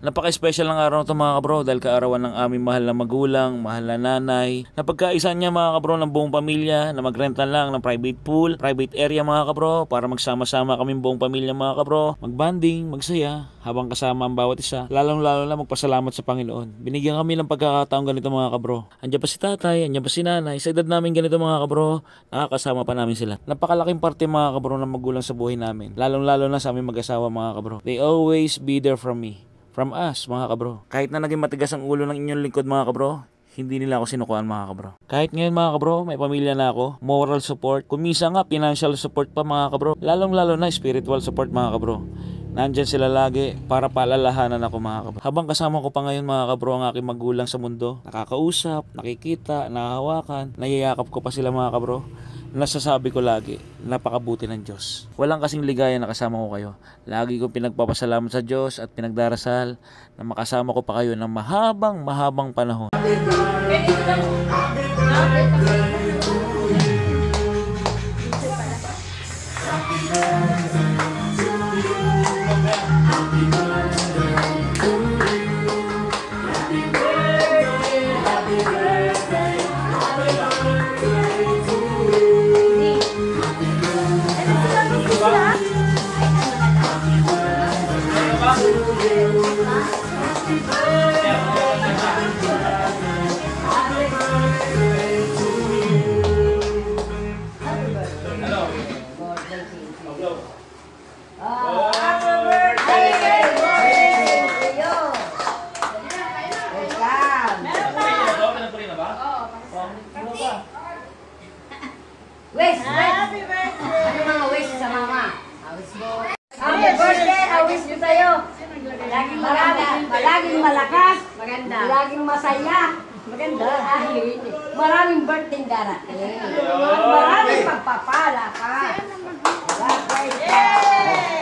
Napaka-special ng araw ito mga kabro dahil kaarawan ng aming mahal na magulang, mahal na nanay. Napagkaisa niya mga kabro ng buong pamilya na magrentan lang ng private pool, private area mga kabro para magsama-sama kaming buong pamilya mga kabro. Magbanding, magsaya habang kasama ang bawat isa. Lalong-lalo na magpasalamat sa Panginoon. Binigyan kami ng pagkakataong ganito mga kabro. Andiyan pa si tatay, andiyan pa si nanay. Sa edad namin ganito mga kabro, nakakasama pa namin sila. Napakalaking parte mga kabro ng magulang sa buhay namin. Lalong-lalo na sa aming mag-asawa mga kabro. They always be there for me. From us, mga kabro. Kahit na naging matigas ang ulo ng inyong lingkod, mga kabro, hindi nila ako sinukuan, mga kabro. Kahit ngayon, mga kabro, may pamilya na ako, moral support, kumisa nga, financial support pa, mga kabro. Lalong-lalo na, spiritual support, mga kabro. Nandyan sila lagi para paalalahanan ako, mga kabro. Habang kasama ko pa ngayon, mga kabro, ang aking magulang sa mundo, nakakausap, nakikita, nakahawakan, nayayakap ko pa sila, mga kabro. Nasasabi ko lagi, napakabuti ng Diyos. Walang kasing ligaya na kasama ko kayo. Lagi kong pinagpapasalamat sa Diyos at pinagdarasal na makasama ko pa kayo ng mahabang panahon. Happy birthday! Ano mga wish sa mama? Happy birthday! I-wish nyo sa'yo. Laging malakas. Maganda. Laging masaya. Maganda. Maraming birthday darating. Maraming pagpapala ka. Happy birthday!